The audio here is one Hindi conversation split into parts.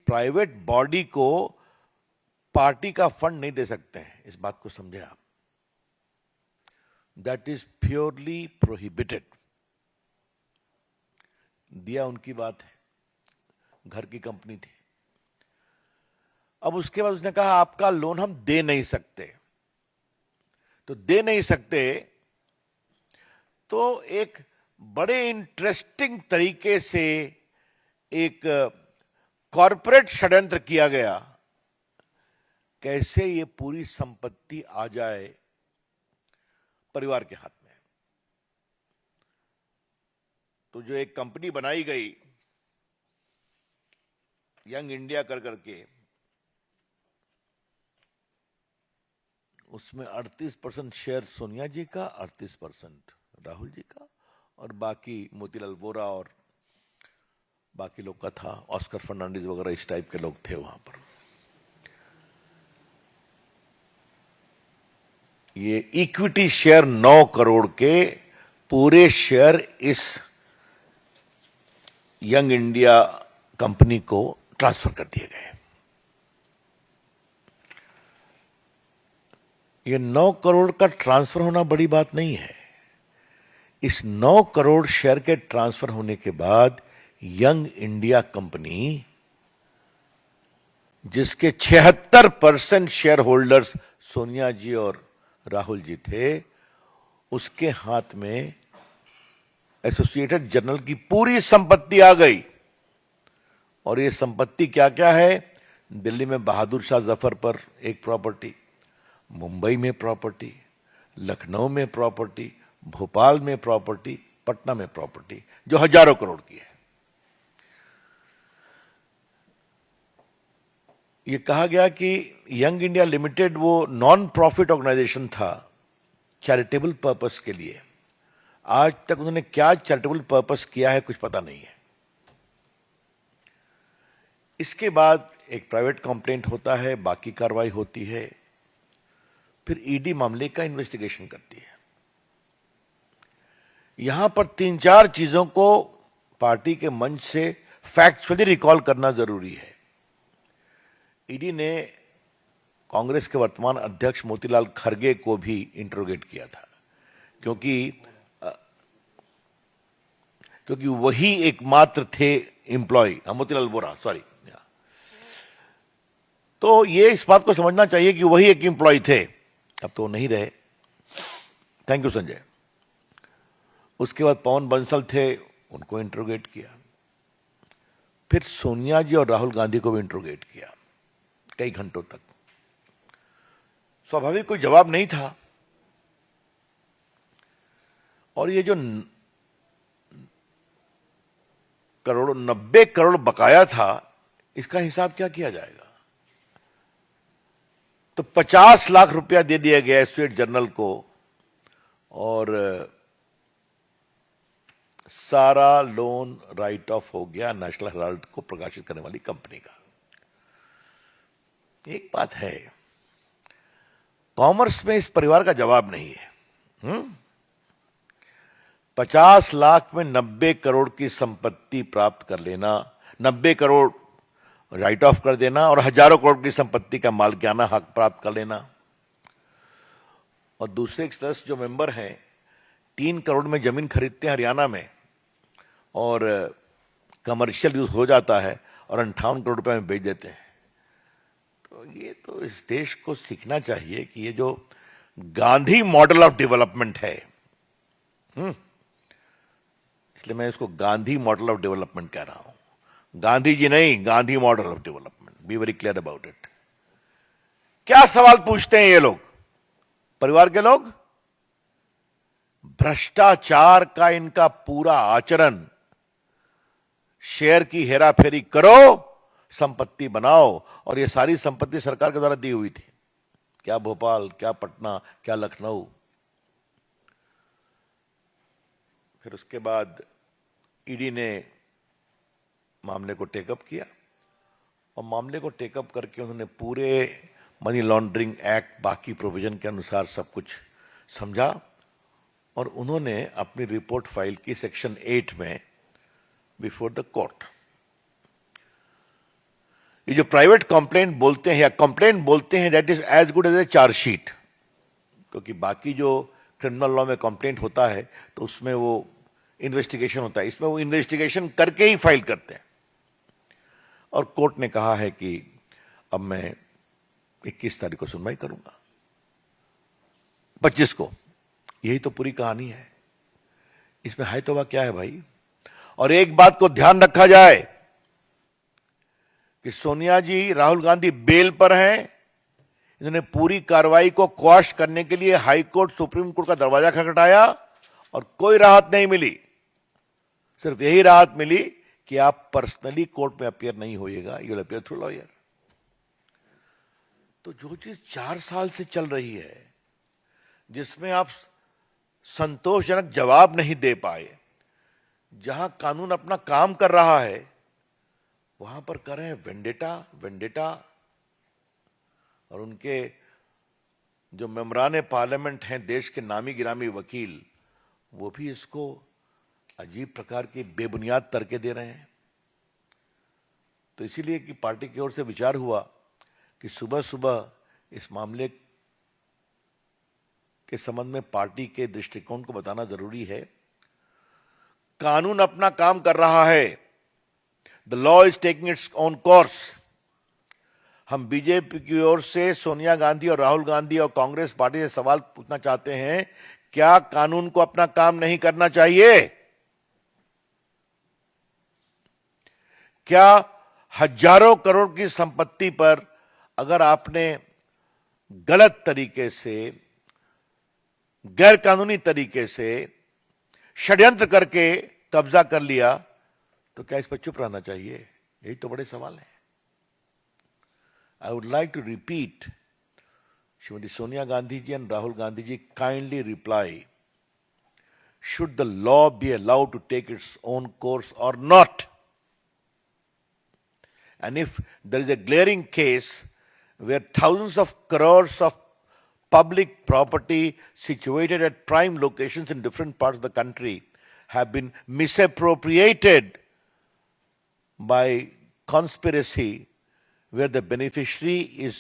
प्राइवेट बॉडी को पार्टी का फंड नहीं दे सकते हैं, इस बात को समझे आप। That is purely prohibited. दिया उनकी बात है, घर की कंपनी थी। अब उसके बाद उसने कहा आपका लोन हम दे नहीं सकते। तो दे नहीं सकते तो एक बड़े इंटरेस्टिंग तरीके से एक कॉरपोरेट षड्यंत्र किया गया, कैसे ये पूरी संपत्ति आ जाए परिवार के हाथ में। तो जो एक कंपनी बनाई गई यंग इंडिया कर करके, उसमें 38% शेयर सोनिया जी का, 38% राहुल जी का, और बाकी मोतीलाल वोरा और बाकी लोग का था, ऑस्कर फर्नांडिस वगैरह इस टाइप के लोग थे वहां पर। ये इक्विटी शेयर 9 करोड़ के पूरे शेयर इस यंग इंडिया कंपनी को ट्रांसफर कर दिए गए। ये 9 करोड़ का ट्रांसफर होना बड़ी बात नहीं है। इस 9 करोड़ शेयर के ट्रांसफर होने के बाद यंग इंडिया कंपनी, जिसके 76% शेयर होल्डर्स सोनिया जी और राहुल जी थे, उसके हाथ में एसोसिएटेड जर्नल की पूरी संपत्ति आ गई। और ये संपत्ति क्या क्या है? दिल्ली में बहादुर शाह जफर पर एक प्रॉपर्टी, मुंबई में प्रॉपर्टी, लखनऊ में प्रॉपर्टी, भोपाल में प्रॉपर्टी, पटना में प्रॉपर्टी, जो हजारों करोड़ की है। ये कहा गया कि यंग इंडिया लिमिटेड वो नॉन प्रॉफिट ऑर्गेनाइजेशन था चैरिटेबल पर्पस के लिए। आज तक उन्होंने क्या चैरिटेबल पर्पस किया है कुछ पता नहीं है। इसके बाद एक प्राइवेट कंप्लेंट होता है, बाकी कार्रवाई होती है, फिर ईडी मामले का इन्वेस्टिगेशन करती है। यहां पर 3-4 चीजों को पार्टी के मंच से फैक्चुअली रिकॉल करना जरूरी है। ईडी ने कांग्रेस के वर्तमान अध्यक्ष मोतीलाल खरगे को भी इंटरोगेट किया था, क्योंकि वही एकमात्र थे एम्प्लॉय, मोतीलाल वोरा, सॉरी। तो ये इस बात को समझना चाहिए कि वही एक एम्प्लॉय थे, अब तो नहीं रहे। Thank you Sanjay. उसके बाद पवन बंसल थे, उनको इंटरोगेट किया। फिर सोनिया जी और राहुल गांधी को भी इंटरोगेट किया कई घंटों तक। स्वाभाविक कोई जवाब नहीं था। और ये जो 90 करोड़ बकाया था, इसका हिसाब क्या किया जाएगा? तो 50 लाख रुपया दे दिया गया स्टेट जर्नल को, और सारा लोन राइट ऑफ हो गया नेशनल हेराल्ड को प्रकाशित करने वाली कंपनी का। एक बात है, कॉमर्स में इस परिवार का जवाब नहीं है। 50 लाख में 90 करोड़ की संपत्ति प्राप्त कर लेना, 90 करोड़ राइट ऑफ कर देना, और हजारों करोड़ की संपत्ति का मालिकाना हक प्राप्त कर लेना। और दूसरे एक सदस्य जो मेंबर हैं 3 करोड़ में जमीन खरीदते हैं हरियाणा में, और कमर्शियल यूज हो जाता है, और 58 करोड़ रुपए में बेच देते हैं। तो ये तो इस देश को सीखना चाहिए कि ये जो गांधी मॉडल ऑफ डेवलपमेंट है, इसलिए मैं इसको गांधी मॉडल ऑफ डेवलपमेंट कह रहा हूं, गांधी जी नहीं, Gandhi model of development. Be very clear about it. क्या सवाल पूछते हैं ये लोग, परिवार के लोग? भ्रष्टाचार का इनका पूरा आचरण, शेयर की हेराफेरी करो, संपत्ति बनाओ, और ये सारी संपत्ति सरकार के द्वारा दी हुई थी। क्या भोपाल, क्या पटना, क्या लखनऊ। फिर उसके बाद ईडी ने मामले को टेकअप किया, और मामले को टेकअप करके उन्होंने पूरे मनी लॉन्ड्रिंग एक्ट, बाकी प्रोविजन के अनुसार सब कुछ समझा, और उन्होंने अपनी रिपोर्ट फाइल की सेक्शन 8 में बिफोर द कोर्ट। ये जो प्राइवेट कंप्लेंट बोलते हैं या कंप्लेंट बोलते हैं, that is as good as a chargesheet, क्योंकि बाकी जो क्रिमिनल लॉ में कंप्लेंट होता है तो उसमें वो इन्वेस्टिगेशन होता है, इसमें वो इन्वेस्टिगेशन करके ही फाइल करते हैं। और कोर्ट ने कहा है कि अब मैं 21 तारीख को सुनवाई करूंगा, 25 को। यही तो पूरी कहानी है, इसमें है तो क्या है भाई। और एक बात को ध्यान रखा जाए कि सोनिया जी, राहुल गांधी बेल पर हैं। इन्होंने पूरी कार्रवाई को क्वाश करने के लिए हाई कोर्ट, सुप्रीम कोर्ट का दरवाजा खटखटाया और कोई राहत नहीं मिली। सिर्फ यही राहत मिली कि आप पर्सनली कोर्ट में अपीयर नहीं होइएगा, you will appear through lawyer. तो जो चीज 4 साल से चल रही है, जिसमें आप संतोषजनक जवाब नहीं दे पाए, जहां कानून अपना काम कर रहा है, वहां पर कर रहे हैं वेंडेटा वेंडेटा। और उनके जो मेंबरान पार्लियामेंट हैं, देश के नामी गिरामी वकील, वो भी इसको अजीब प्रकार की बेबुनियाद तर्के दे रहे हैं। तो इसीलिए कि पार्टी की ओर से विचार हुआ कि सुबह सुबह इस मामले के संबंध में पार्टी के दृष्टिकोण को बताना जरूरी है। कानून अपना काम कर रहा है, the law is taking its own course. हम बीजेपी की ओर से सोनिया गांधी और राहुल गांधी और कांग्रेस पार्टी से सवाल पूछना चाहते हैं, क्या कानून को अपना काम नहीं करना चाहिए? क्या हजारों करोड़ की संपत्ति पर अगर आपने गलत तरीके से, गैर कानूनी तरीके से षड्यंत्र करके कब्जा कर लिया, तो क्या इस पर चुप रहना चाहिए? यही तो बड़े सवाल है। I would like to repeat, Srimati Sonia Gandhi ji and Rahul Gandhi ji, kindly reply. Should the law be allowed to take its own course or not? And if there is a glaring case where thousands of crores of public property situated at prime locations in different parts of the country have been misappropriated by conspiracy, where the beneficiary is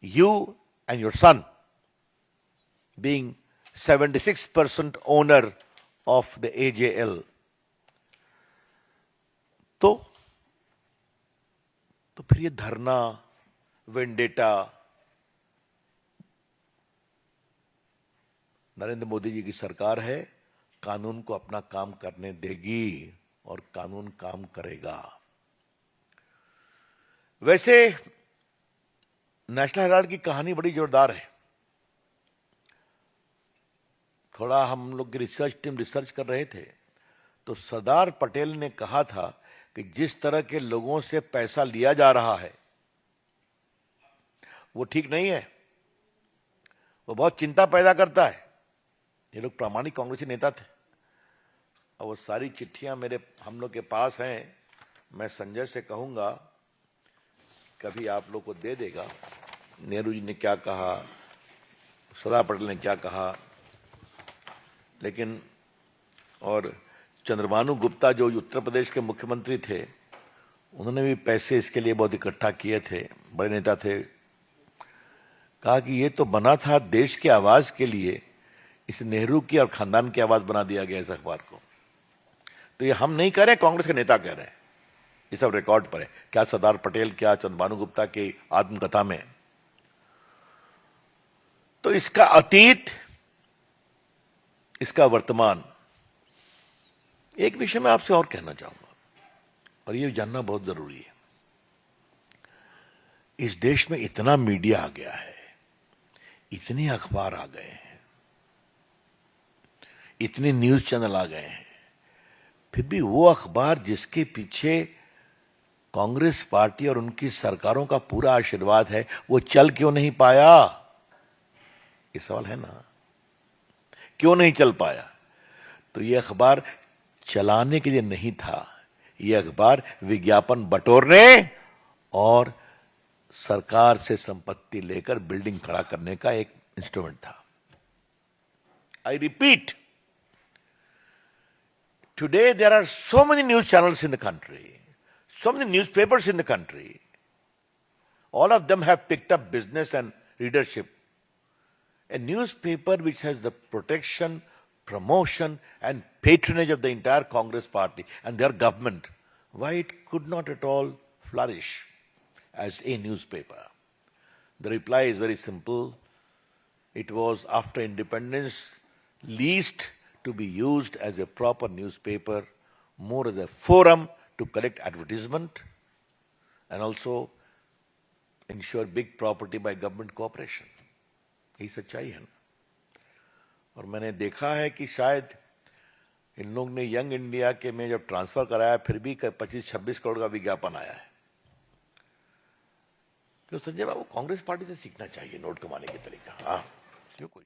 you and your son, being 76% owner of the AJL. तो फिर ये धरना, वेंडेटा, नरेंद्र मोदी जी की सरकार है, कानून को अपना काम करने देगी और कानून काम करेगा। वैसे नेशनल हेराल्ड की कहानी बड़ी जोरदार है। थोड़ा हम लोग की रिसर्च टीम रिसर्च कर रहे थे, तो सरदार पटेल ने कहा था कि जिस तरह के लोगों से पैसा लिया जा रहा है वो ठीक नहीं है, वो बहुत चिंता पैदा करता है। ये लोग प्रामाणिक कांग्रेसी नेता थे और वो सारी चिट्ठियां हम लोग के पास हैं। मैं संजय से कहूंगा कभी आप लोग को दे देगा, नेहरू जी ने क्या कहा, सरदार पटेल ने क्या कहा। लेकिन और चंद्रभानु गुप्ता जो उत्तर प्रदेश के मुख्यमंत्री थे, उन्होंने भी पैसे इसके लिए बहुत इकट्ठा किए थे, बड़े नेता थे। कहा कि ये तो बना था देश की आवाज के लिए, इस नेहरू की और खानदान की आवाज बना दिया गया इस अखबार को। तो ये हम नहीं कह रहे, कांग्रेस के नेता कह रहे हैं, ये सब रिकॉर्ड पर है। क्या सरदार पटेल, क्या चंद्रभानु गुप्ता की आत्मकथा में। तो इसका अतीत, इसका वर्तमान। एक विषय में आपसे और कहना चाहूंगा, और ये जानना बहुत जरूरी है। इस देश में इतना मीडिया आ गया है, इतने अखबार आ गए हैं, इतने न्यूज चैनल आ गए हैं, फिर भी वो अखबार जिसके पीछे कांग्रेस पार्टी और उनकी सरकारों का पूरा आशीर्वाद है, वो चल क्यों नहीं पाया? ये सवाल है ना, क्यों नहीं चल पाया? तो ये अखबार चलाने के लिए नहीं था, ये अखबार विज्ञापन बटोरने और सरकार से संपत्ति लेकर बिल्डिंग खड़ा करने का एक इंस्ट्रूमेंट था। I repeat, today there are so many news channels in the country, so many newspapers in the country, All of them have picked up business and readership. A newspaper which has the protection, promotion and patronage of the entire Congress party and their government, why it could not at all flourish as a newspaper? The reply is very simple. It was after independence least to be used as a proper newspaper, more as a forum to collect advertisement and also ensure big property by government cooperation. यही सच्चाई है ना। और मैंने देखा है कि शायद इन लोग ने यंग इंडिया के में जब ट्रांसफर कराया फिर भी 25-26 करोड़ का विज्ञापन आया है। तो संजय बाबू कांग्रेस पार्टी से सीखना चाहिए नोट कमाने के तरीका। हाँ, जो कुछ